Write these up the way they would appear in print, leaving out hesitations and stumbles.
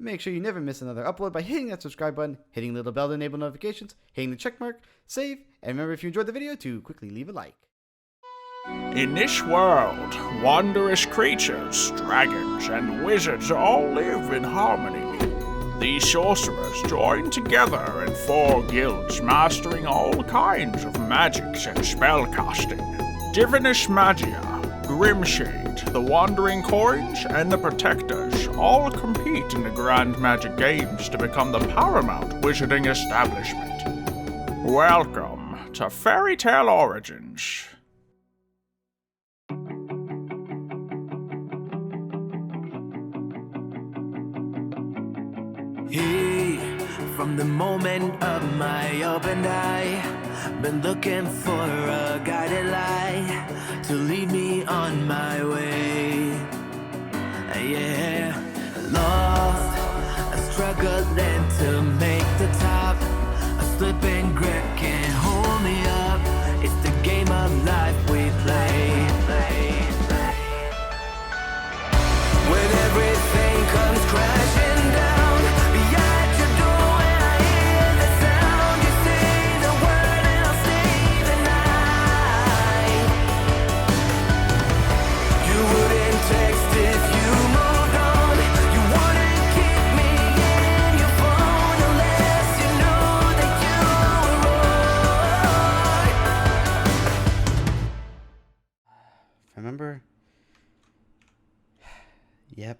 Make sure you never miss another upload by hitting that subscribe button, hitting the little bell to enable notifications, hitting the check mark, save, and remember if you enjoyed the video to quickly leave a like. In this world, wondrous creatures, dragons, and wizards all live in harmony. These sorcerers join together in 4 guilds, mastering all kinds of magics and spellcasting. Divinus Magia, Grimshade, the Wandering Coins, and the Protectors all compete in the Grand Magic Games to become the paramount wizarding establishment. Welcome to Fairy Tale Origins. Hey, from the moment of my opened eye, been looking for a guiding light to lead me on my way. Yeah, lost, struggling to make the top. A slipping grip can't hold me up. It's the game of life we play. When everything comes crashing down. Remember? Yep.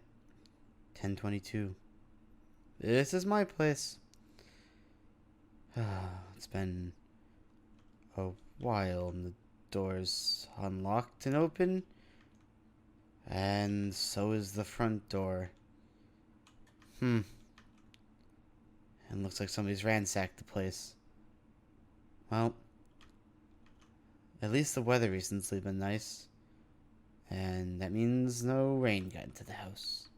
1022. This is my place. It's been a while and the door's unlocked and open. And so is the front door. And looks like somebody's ransacked the place. Well, at least the weather recently been nice. And that means no rain got into the house.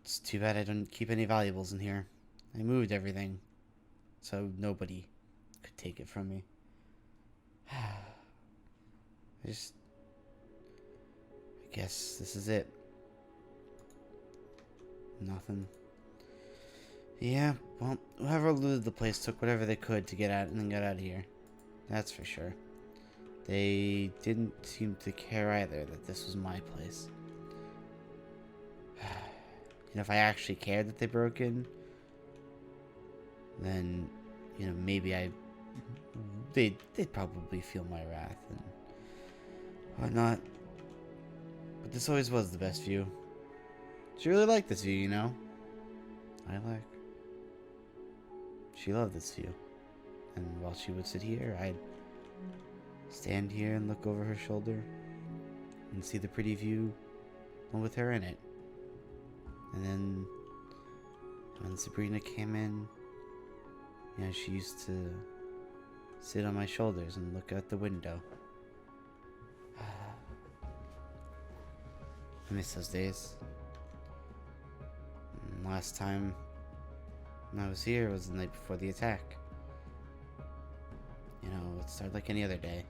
It's too bad I don't keep any valuables in here. I moved everything, so nobody could take it from me. I guess this is it. Nothing. Yeah, well, whoever looted the place took whatever they could to get out and then got out of here. That's for sure. They didn't seem to care either that this was my place. If I actually cared that they broke in, then, maybe they'd probably feel my wrath and whatnot. But this always was the best view. She really liked this view, She loved this view. And while she would sit here, I'd stand here and look over her shoulder and see the pretty view with her in it. And then when Sabrina came in, she used to sit on my shoulders and look out the window. I miss those days. And last time I was here was the night before the attack. It started like any other day.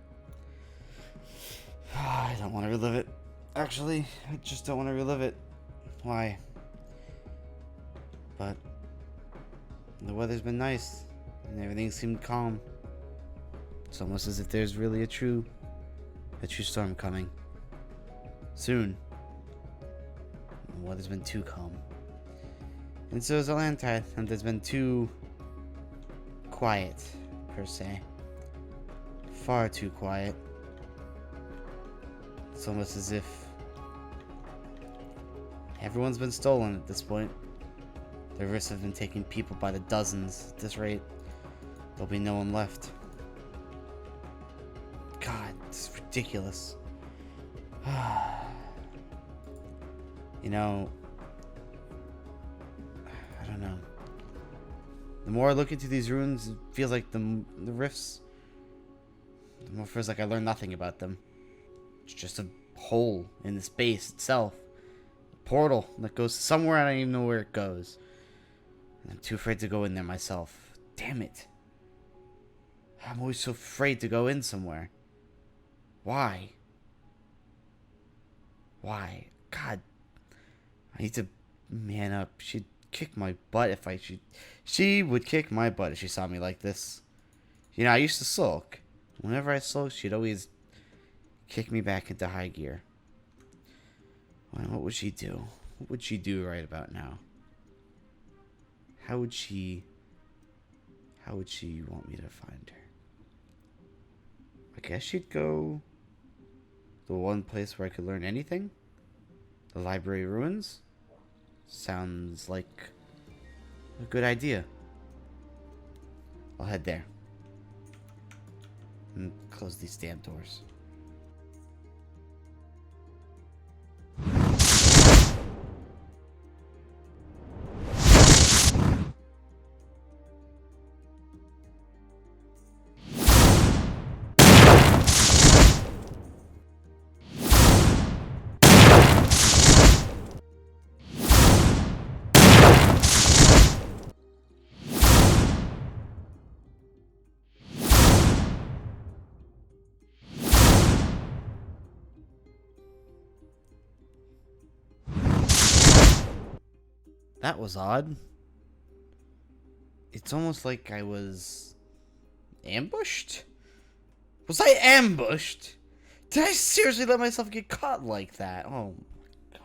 I don't want to relive it. Actually, I just don't want to relive it. Why? But the weather's been nice and everything seemed calm. It's almost as if there's really a true storm coming soon. The weather's been too calm. And so is Atlanta, and there's been too quiet, per se. Far too quiet. It's almost as if everyone's been stolen at this point. The rifts have been taking people by the dozens. At this rate, there'll be no one left. God, it's ridiculous. I don't know. The more I look into these ruins, it feels like the rifts, the more it feels like I learn nothing about them. It's just a hole in the space itself. A portal that goes somewhere I don't even know where it goes. And I'm too afraid to go in there myself. Damn it. I'm always so afraid to go in somewhere. Why? Why? God. I need to man up. She'd kick my butt if she would kick my butt if she saw me like this. You know, I used to sulk. Whenever I sulked, she'd always kick me back into high gear. Well, what would she do? What would she do right about now? How would she want me to find her? I guess she'd go the one place where I could learn anything? The library ruins? Sounds like a good idea. I'll head there. And close these damn doors. That was odd. It's almost like I was ambushed? Was I ambushed? Did I seriously let myself get caught like that? Oh my god.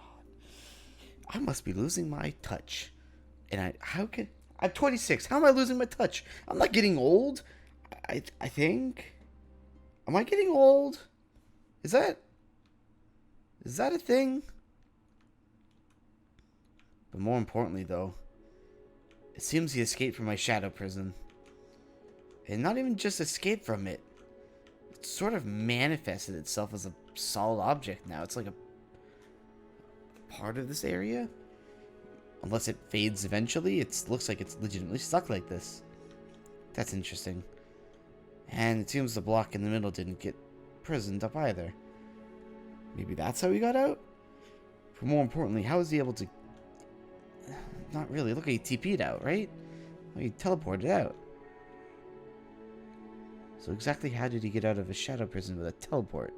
I must be losing my touch. And I'm 26. How am I losing my touch? I'm not getting old. I think. Am I getting old? Is that a thing? But more importantly, though, it seems he escaped from my shadow prison. And not even just escaped from it. It sort of manifested itself as a solid object now. It's like a part of this area. Unless it fades eventually, it looks like it's legitimately stuck like this. That's interesting. And it seems the block in the middle didn't get prisoned up either. Maybe that's how he got out? But more importantly, how is he able to... Not really. Look, he TP'd out, right? Well, he teleported out. So exactly how did he get out of a shadow prison with a teleport?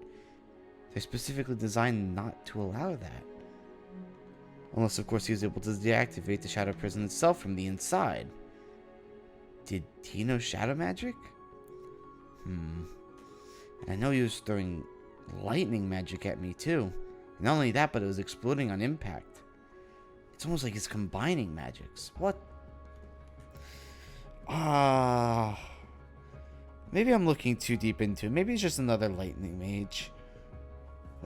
They're specifically designed not to allow that. Unless, of course, he was able to deactivate the shadow prison itself from the inside. Did he know shadow magic? And I know he was throwing lightning magic at me, too. Not only that, but it was exploding on impact. It's almost like he's combining magics. What? Maybe I'm looking too deep into it. Maybe it's just another lightning mage.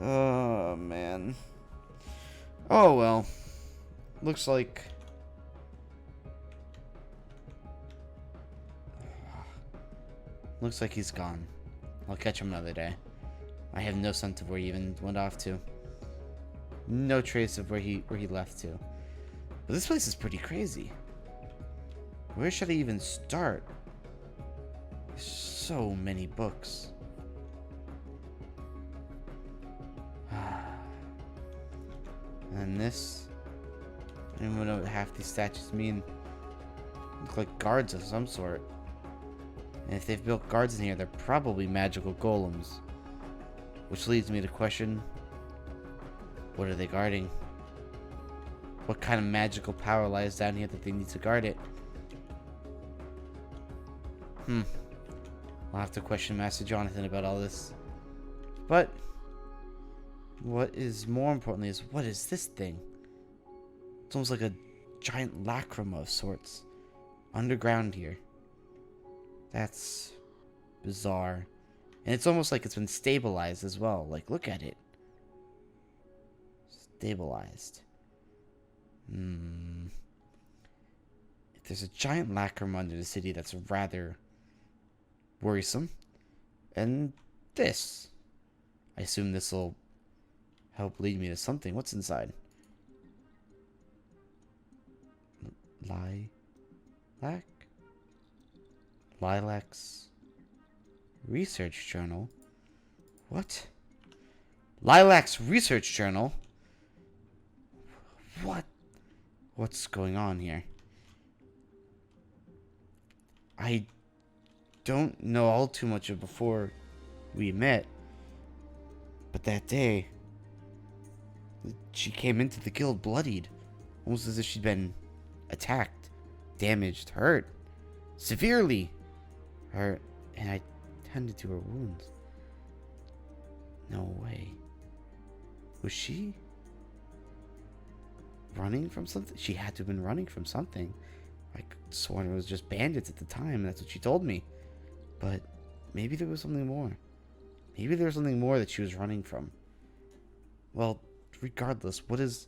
Oh, man. Oh, well. Looks like... Looks like he's gone. I'll catch him another day. I have no sense of where he even went off to. No trace of where he left to. But this place is pretty crazy. Where should I even start? There's so many books. And this... I don't even know what half these statues mean. Look like guards of some sort. And if they've built guards in here, they're probably magical golems. Which leads me to question... What are they guarding? What kind of magical power lies down here that they need to guard it? I'll have to question Master Jonathan about all this. But... what is more importantly is, what is this thing? It's almost like a giant lacrima of sorts. Underground here. That's bizarre. And it's almost like it's been stabilized as well. Like, look at it. Stabilized. If there's a giant lacrima under the city, that's rather worrisome. And this. I assume this will help lead me to something. What's inside? LILAC'S research journal. What? LILAC'S research journal? What? What's going on here? I don't know all too much of before we met. But that day, she came into the guild bloodied. Almost as if she'd been attacked, damaged, hurt, severely hurt, and I tended to her wounds. No way. Was she running from something? She had to have been running from something. I sworn it was just bandits at the time. That's what she told me. But maybe there was something more. Maybe there was something more that she was running from. Well, regardless, what's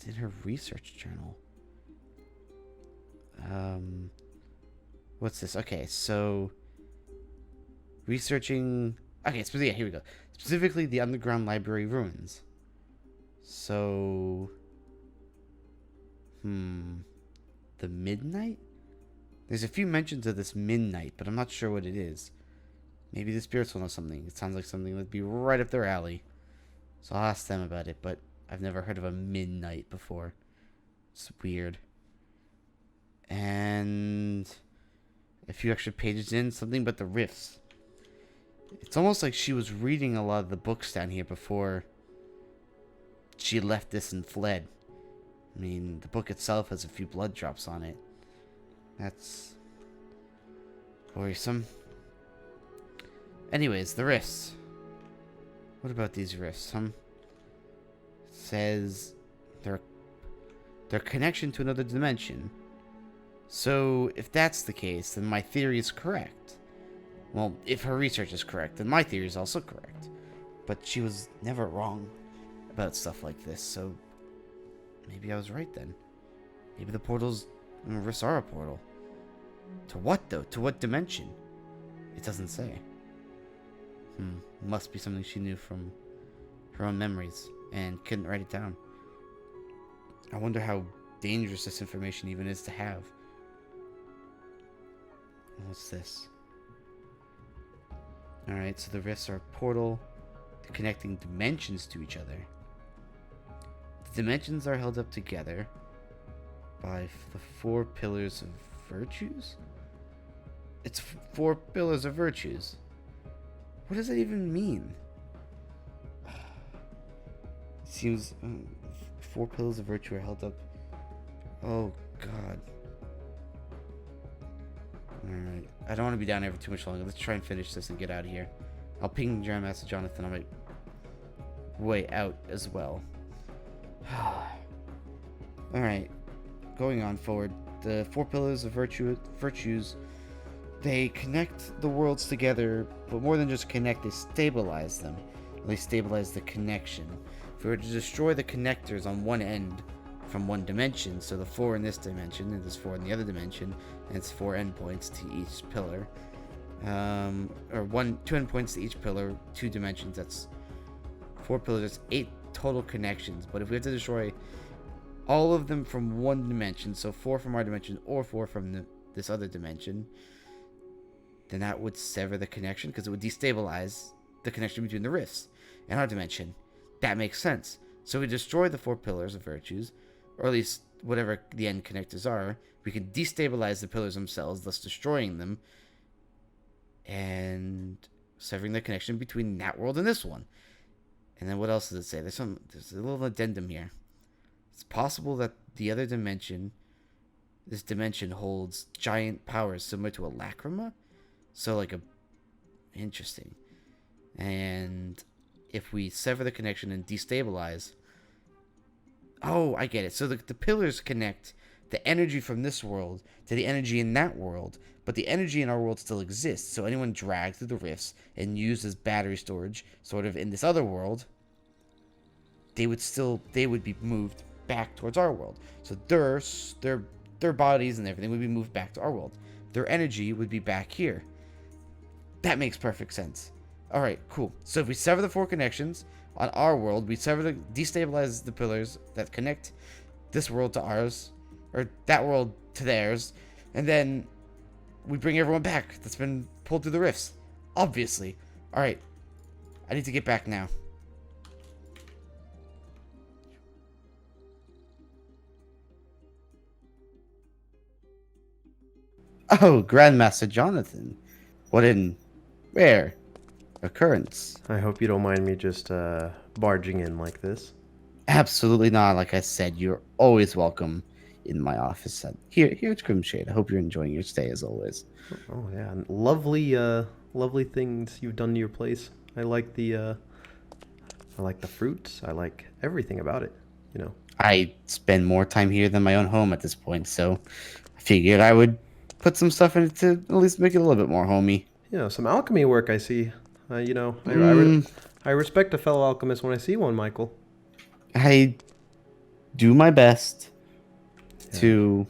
in her research journal? What's this? Okay, so researching. Okay, yeah, here we go. Specifically, the underground library ruins. So, the midnight? There's a few mentions of this midnight, but I'm not sure what it is. Maybe the spirits will know something. It sounds like something that would be right up their alley. So I'll ask them about it, but I've never heard of a midnight before. It's weird. And a few extra pages in, something about the rifts. It's almost like she was reading a lot of the books down here before she left this and fled. I mean, the book itself has a few blood drops on it. That's worrisome. Anyways, the rifts. What about these rifts? It says their connection to another dimension. So, if that's the case, then my theory is correct. Well, if her research is correct, then my theory is also correct. But she was never wrong about stuff like this, so maybe I was right then. Maybe the portals and rifts are a portal. To what, though? To what dimension? It doesn't say. Must be something she knew from her own memories and couldn't write it down. I wonder how dangerous this information even is to have. What's this? Alright, so the rifts are a portal connecting dimensions to each other. The dimensions are held up together by the 4 pillars of virtues? It's 4 pillars of virtues. What does that even mean? It seems 4 pillars of virtue are held up. Oh, God. Alright. I don't want to be down here for too much longer. Let's try and finish this and get out of here. I'll ping Grandmaster Jonathan on my way out as well. Alright. Going on forward. The 4 pillars of virtues, they connect the worlds together, but more than just connect, they stabilize them. They stabilize the connection. If we were to destroy the connectors on one end from one dimension, so the 4 in this dimension, and there's 4 in the other dimension, and it's 4 endpoints to each pillar. Or 2 endpoints to each pillar, 2 dimensions, that's 4 pillars, that's 8 total connections. But if we have to destroy all of them from one dimension, so 4 from our dimension, or 4 from this other dimension, then that would sever the connection, because it would destabilize the connection between the rifts and our dimension. That makes sense. So we destroy the 4 pillars of virtues, or at least whatever the end connectors are. We can destabilize the pillars themselves, thus destroying them, and severing the connection between that world and this one. And then what else does it say? There's a little addendum here. It's possible that the other dimension, this dimension holds giant powers similar to a lacrima. So interesting. And if we sever the connection and destabilize, oh, I get it. So the pillars connect the energy from this world to the energy in that world, but the energy in our world still exists. So anyone dragged through the rifts and used as battery storage, sort of in this other world, they would be moved back towards our world. So their bodies and everything would be moved back to our world. Their energy would be back here. That makes perfect sense. Alright, cool. So if we sever the 4 connections on our world, we destabilize the pillars that connect this world to ours, or that world to theirs, and then we bring everyone back that's been pulled through the rifts. Obviously. Alright. I need to get back now. Oh, Grandmaster Jonathan. What in rare occurrence. I hope you don't mind me just barging in like this. Absolutely not. Like I said, you're always welcome. in my office here at Grimshade. I hope you're enjoying your stay as always. Oh yeah, and lovely things you've done to your place. I like the fruits. I like everything about it. You know. I spend more time here than my own home at this point, so I figured I would put some stuff in it to at least make it a little bit more homey. You know, some alchemy work. I see. You know, Mm. I respect a fellow alchemist when I see one, Michael. I do my best to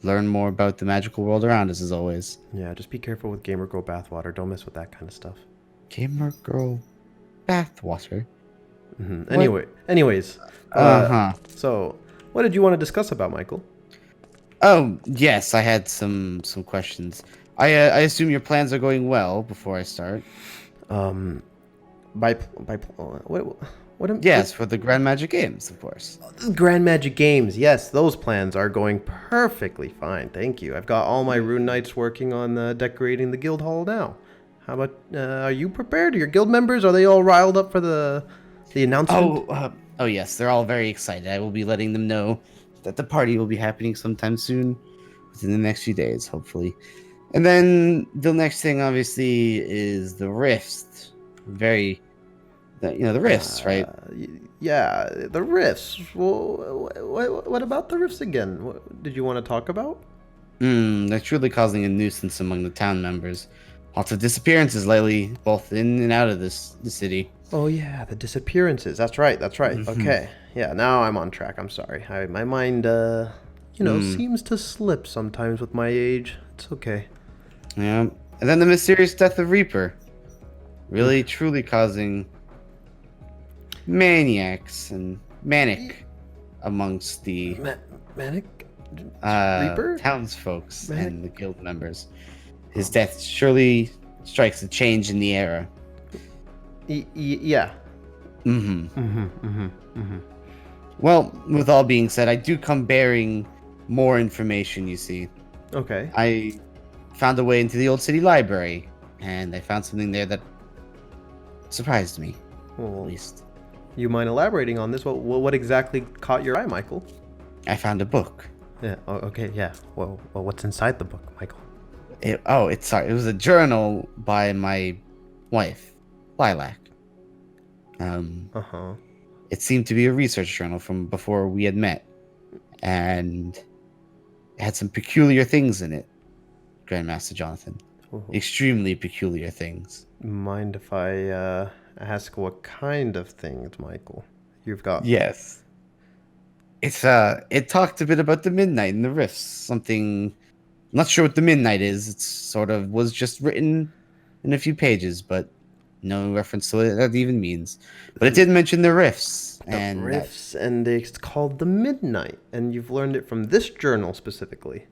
learn more about the magical world around us, as always. Yeah, just be careful with Gamer Girl bathwater. Don't mess with that kind of stuff. Gamer girl bathwater. Anyways. Uh-huh. So, what did you want to discuss about, Michael? Oh, yes, I had some questions. I assume your plans are going well before I start. Yes, for the Grand Magic Games, of course. Grand Magic Games. Yes, those plans are going perfectly fine. Thank you. I've got all my rune knights working on decorating the guild hall now. How about are you prepared? Your guild members, are they all riled up for the announcement? Oh yes, they're all very excited. I will be letting them know that the party will be happening sometime soon, within the next few days, hopefully. And then the next thing, obviously, is the rifts. The rifts, right? Yeah, the rifts. Well, what about the rifts again? What did you want to talk about? They're truly causing a nuisance among the town members. Lots of disappearances lately, both in and out of the city. Oh yeah, the disappearances. That's right. Mm-hmm. Okay. Yeah, now I'm on track. I'm sorry. My mind, seems to slip sometimes with my age. It's okay. Yeah. And then the mysterious death of Reaper. Really, truly causing maniacs and manic amongst the Manic? Reaper? townsfolk and the guild members. His death surely strikes a change in the era. Yeah. Well, with all being said, I do come bearing more information, you see. Okay. I found a way into the old city library, and I found something there that surprised me, Well, at least. you mind elaborating on this? What exactly caught your eye, Michael? I found a book. Yeah. Oh, okay. Yeah. Well, what's inside the book, Michael? It was a journal by my wife, Lilac. It seemed to be a research journal from before we had met, and it had some peculiar things in it, Grandmaster Jonathan. Ooh. Extremely peculiar things. Mind if I ask what kind of things, Michael? You've got. Yes. It talked a bit about the midnight and the rifts. Something, I'm not sure what the midnight is. It sort of was just written in a few pages, but no reference to what that even means. But it did mention the rifts. And it's called the Midnight, and you've learned it from this journal specifically.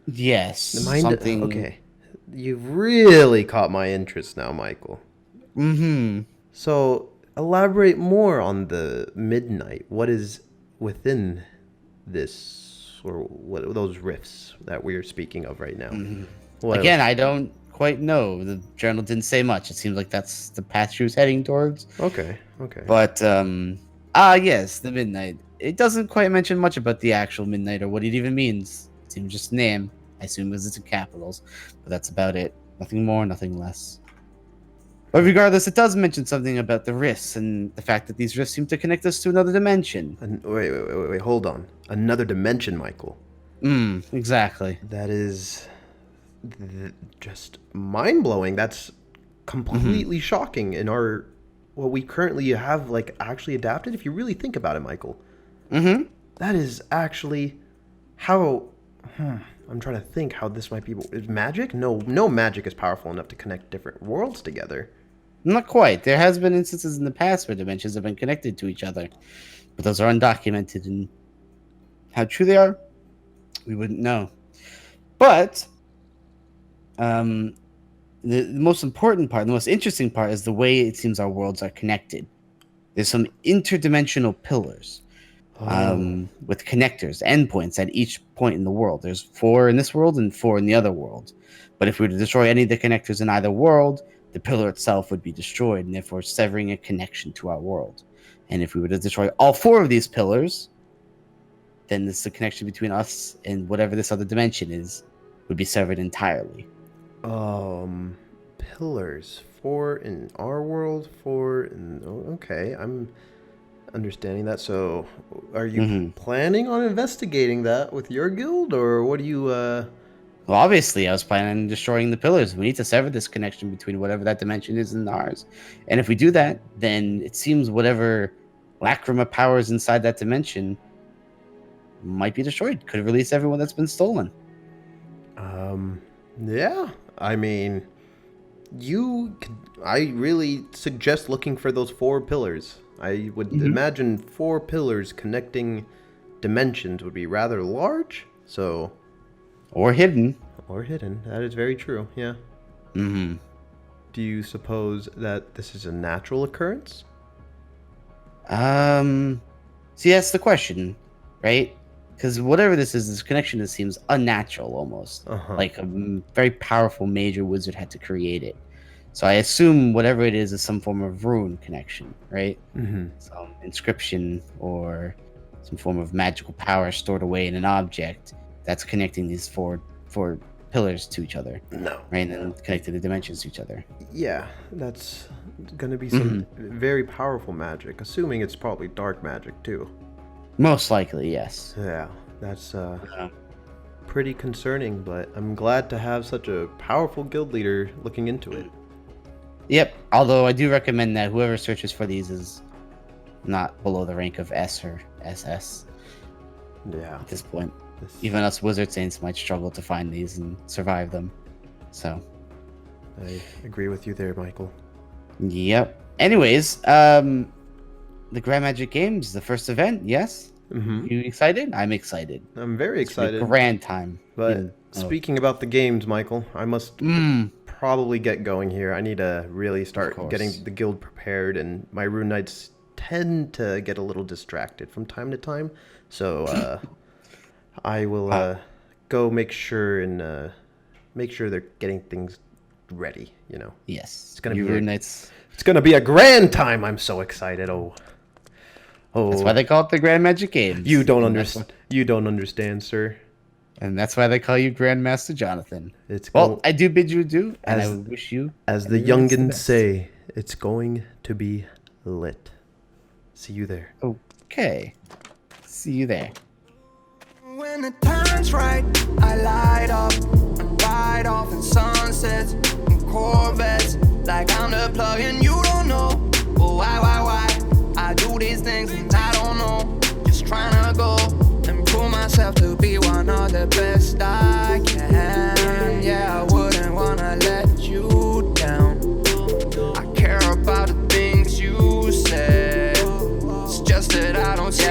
Yes. Something. Okay. You've really caught my interest now, Michael. So, elaborate more on the Midnight. What is within this, or what those rifts that we're speaking of right now? Again, I don't quite know. The journal didn't say much. It seems like that's the path she was heading towards. Okay. But yes, the midnight. It doesn't quite mention much about the actual midnight or what it even means. It seems just a name. I assume because it's in capitals, but that's about it. Nothing more, nothing less. But regardless, it does mention something about the rifts and the fact that these rifts seem to connect us to another dimension. Wait, hold on. Another dimension, Michael. Exactly. That is just mind-blowing. That's completely shocking in what we currently have, like, actually adapted. If you really think about it, Michael. That is actually how... I'm trying to think how this might be. Is magic? No magic is powerful enough to connect different worlds together. Not quite. There has been instances in the past where dimensions have been connected to each other, but those are undocumented, and how true they are, we wouldn't know. But the most important part, the most interesting part, is the way it seems our worlds are connected. There's some interdimensional pillars. With connectors, endpoints at each point in the world. There's 4 in this world and 4 in the other world. But if we were to destroy any of the connectors in either world, the pillar itself would be destroyed, and therefore severing a connection to our world. And if we were to destroy all 4 of these pillars, then the connection between us and whatever this other dimension is would be severed entirely. Pillars. 4 in our world, 4 in... Oh, okay, I'm understanding that. So, are you planning on investigating that with your guild, or what do you, Well, obviously, I was planning on destroying the pillars. We need to sever this connection between whatever that dimension is and ours. And if we do that, then it seems whatever lacrima powers inside that dimension might be destroyed. Could release everyone that's been stolen. Yeah. I mean, I really suggest looking for those 4 pillars. I would imagine 4 pillars connecting dimensions would be rather large, so... Or hidden. Or hidden. That is very true, yeah. Mm-hmm. Do you suppose that this is a natural occurrence? See, that's the question, right? Because whatever this connection, this seems unnatural almost. Like a very powerful major wizard had to create it. So I assume whatever it is some form of rune connection, right? Some inscription or some form of magical power stored away in an object that's connecting these four pillars to each other. No. Right? And connecting the dimensions to each other. Yeah, that's gonna be some very powerful magic, assuming it's probably dark magic too. Most likely, yes. Yeah, that's pretty concerning, but I'm glad to have such a powerful guild leader looking into it. Yep, although I do recommend that whoever searches for these is not below the rank of S or SS. Yeah. At this point. Even us wizard saints might struggle to find these and survive them. So. I agree with you there, Michael. Yep. Anyways, the Grand Magic Games, the first event, yes? You excited? I'm excited. I'm very excited. It's a grand time. But speaking about the games, Michael, I must probably get going here. I need to really start getting the guild prepared, and my rune knights tend to get a little distracted from time to time. So I will go make sure they're getting things ready. You know. Yes. It's gonna be rune knights. It's gonna be a grand time. I'm so excited. Oh. That's why they call it the Grand Magic Games. You don't understand. You don't understand, sir. And that's why they call you Grandmaster Jonathan. Well, I do bid you adieu, and I wish you... As the youngins say, it's going to be lit. See you there. Okay. See you there. When the time's right, I light up and ride off in sunsets and Corvettes. Like I'm the plug and you don't know. Well, why? I do these things and I don't know. Just trying to go and prove myself to be one of the best I can. Yeah, I wouldn't wanna let you down. I care about the things you said. It's just that I don't see